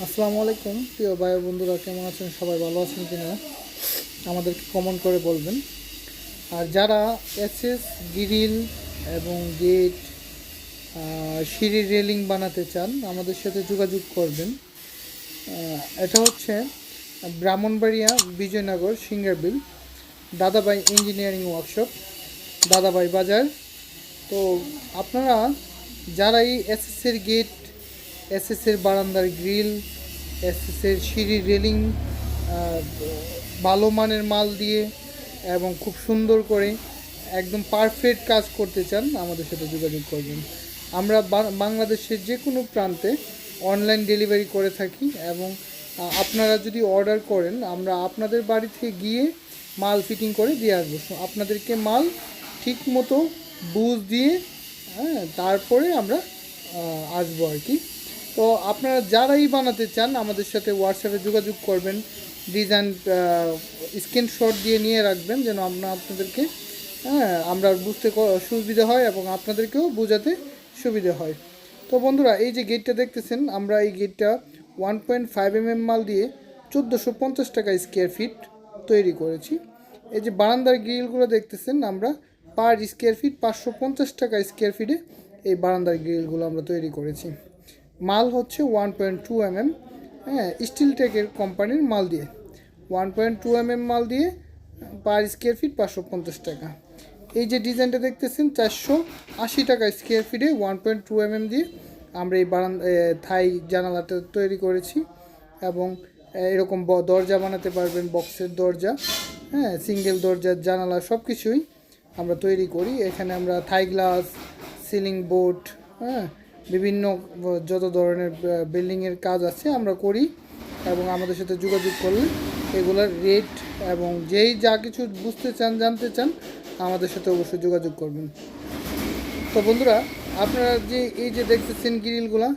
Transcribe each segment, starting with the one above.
আসসালামু আলাইকুম প্রিয় ভাই বন্ধুরা, কেমন আছেন? সবাই ভালো আছেন কিনা আমাদেরকে কমেন্ট করে বলবেন। আর যারা এসএস গ্রিল এবং গেট, সিঁড়ির রেলিং বানাতে চান আমাদের সাথে যোগাযোগ করবেন। এটা হচ্ছে ব্রাহ্মণবাড়িয়া, বিজয়নগর, সিঙ্গারবিল, দাদাভাই ইঞ্জিনিয়ারিং ওয়ার্কশপ, দাদাভাই বাজার। তো আপনারা যারা এই এসএসের গেট, এসএসের বারান্দার গ্রিল, এসএসের সিঁড়ির রেলিং ভালো মানের মাল দিয়ে এবং খুব সুন্দর করে একদম পারফেক্ট কাজ করতে চান আমাদের সাথে যোগাযোগ করবেন। আমরা বাংলাদেশের যে কোনো প্রান্তে অনলাইন ডেলিভারি করে থাকি এবং আপনারা যদি অর্ডার করেন আমরা আপনাদের বাড়ি থেকে গিয়ে মাল ফিটিং করে দিয়ে আসবো। আপনাদেরকে মাল ঠিক মতো বুঝ দিয়ে তারপরে আমরা আসবো আর কি। তো আপনারা যারাই বানাতে চান আমাদের সাথে হোয়াটসঅ্যাপে যোগাযোগ করবেন। ডিজাইন স্ক্রিনশট দিয়ে নিয়ে রাখবেন যেন আমরা আপনাদেরকে আমরা বুঝতে সুবিধা হয় এবং আপনাদেরকেও বোঝাতে সুবিধা হয়। তো বন্ধুরা, এই যে গেটটা দেখতেছেন, আমরা এই গেটটা 1.5 মাল দিয়ে 1450 টাকা স্কোয়ার ফিট তৈরি করেছি। এই যে বারান্দার গ্রিলগুলো দেখতেছেন, আমরা পার স্কোয়ার ফিট 550 টাকা স্কোয়ার ফিটে এই বারান্দার গ্রিলগুলো আমরা তৈরি করেছি। মাল হচ্ছে 1.2 স্টিল টেকের কোম্পানির মাল দিয়ে 1.2 মাল দিয়ে পার স্কোয়ার ফিট 550 টাকা। এই যে ডিজাইনটা দেখতেছেন 480 টাকা স্কোয়ার ফিটে 1.2 দিয়ে আমরা এই থাই জানালাটা তৈরি করেছি। এবং এরকম দরজা বানাতে পারবেন, বক্সের দরজা, সিঙ্গেল দরজার জানালা সব কিছুই আমরা তৈরি করি। এখানে আমরা থাই গ্লাস, সিলিং বোর্ড, বিভিন্ন যত ধরনের বিল্ডিংয়ের কাজ আছে আমরা করি। এবং আমাদের সাথে যোগাযোগ করলে এগুলোর রেট এবং যেই যা কিছু বুঝতে চান, জানতে চান, আমাদের সাথে অবশ্যই যোগাযোগ করবেন। তো বন্ধুরা, আপনারা যে এই যে দেখতেছেন গ্রিলগুলা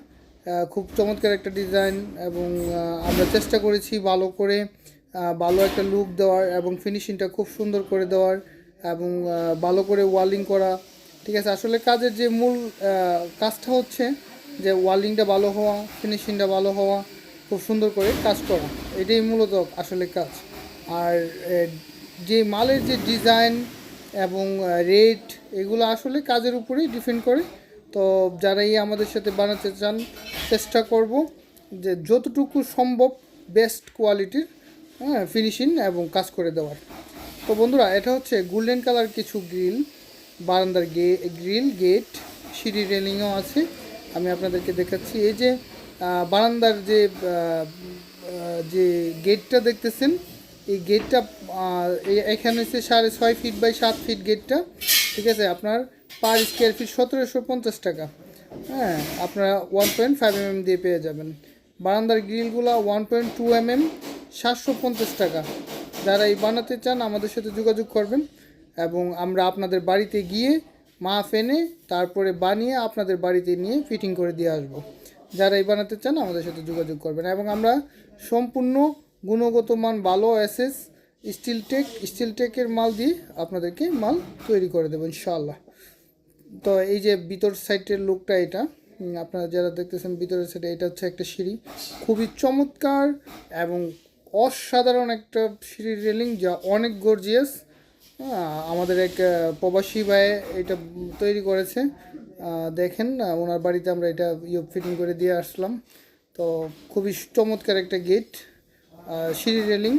খুব চমৎকার একটা ডিজাইন এবং আমরা চেষ্টা করেছি ভালো করে ভালো একটা লুক দেওয়ার এবং ফিনিশিংটা খুব সুন্দর করে দেওয়ার এবং ভালো করে ওয়ালিং করা। ঠিক আছে, আসলে কাজের যে মূল কাজটা হচ্ছে যে ওয়ালিংটা ভালো হওয়া, ফিনিশিংটা ভালো হওয়া, খুব সুন্দর করে কাজ করা, এটাই মূলত আসলে কাজ। আর যে মালের যে ডিজাইন এবং রেট, এগুলো আসলে কাজের উপরেই ডিপেন্ড করে। তো যারাই আমাদের সাথে বানাতে চান চেষ্টা করব যে যতটুকু সম্ভব বেস্ট কোয়ালিটির ফিনিশিং এবং কাজ করে দেওয়ার। তো বন্ধুরা, এটা হচ্ছে গোল্ডেন কালার কিছু গ্রিল, বারান্দার গ্রিল, গেট, সিঁড়ি রেলিংও আছে। আমি আপনাদেরকে দেখাচ্ছি। এই যে বারান্দার যে গেটটা দেখতেছেন, এই গেটটা এখানে হচ্ছে 6.5 ফিট বাই 7 ফিট গেটটা। ঠিক আছে, আপনার পার স্কোয়ার ফিট 1750 টাকা। আপনারা 1.5 দিয়ে পেয়ে যাবেন। বারান্দার গ্রিলগুলো 1.2 750 টাকা। যারা এই বানাতে চান আমাদের সাথে যোগাযোগ করবেন এবং আমরা আপনাদের বাড়িতে গিয়ে মাপ এনে তারপরে বানিয়ে আপনাদের বাড়িতে নিয়ে ফিটিং করে দিয়ে আসবো। যারা এই বানাতে চান আমাদের সাথে যোগাযোগ করবেন এবং আমরা সম্পূর্ণ গুণগত মান ভালো এসএস স্টিল টেকের মাল দিয়ে আপনাদেরকে মাল তৈরি করে দেবো ইনশাআল্লাহ। তো এই যে ভিতর সাইডের লুকটা, এটা আপনারা যারা দেখতেছেন ভিতরের সাইডে, এটা হচ্ছে একটা সিঁড়ি, খুবই চমৎকার এবং অসাধারণ একটা সিঁড়ির রেলিং যা অনেক গর্জিয়াস। আমাদের এক প্রবাসী ভাই এটা তৈরি করেছে। দেখেন, ওনার বাড়িতে আমরা এটা ফিটিং করে দিয়ে আসলাম। তো খুবই চমৎকার একটা গেট, সিঁড়ি রেলিং।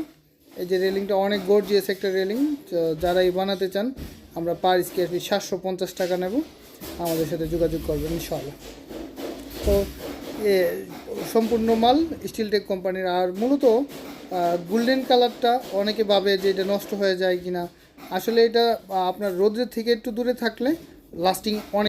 এই যে রেলিংটা অনেক গর্জিয়াস একটা রেলিং। যারা এই বানাতে চান আমরা পার স্কোয়ার ফিট 750 টাকা নেব। আমাদের সাথে যোগাযোগ করবেন ইনশাআল্লাহ। তো সম্পূর্ণ মাল স্টিল টেক কোম্পানির। আর মূলত গোল্ডেন কালারটা অনেকে ভাবে যে এটা নষ্ট হয়ে যায় কিনা, আসলে এটা আপনার রোদের থেকে একটু দূরে থাকলে লাস্টিং অনেক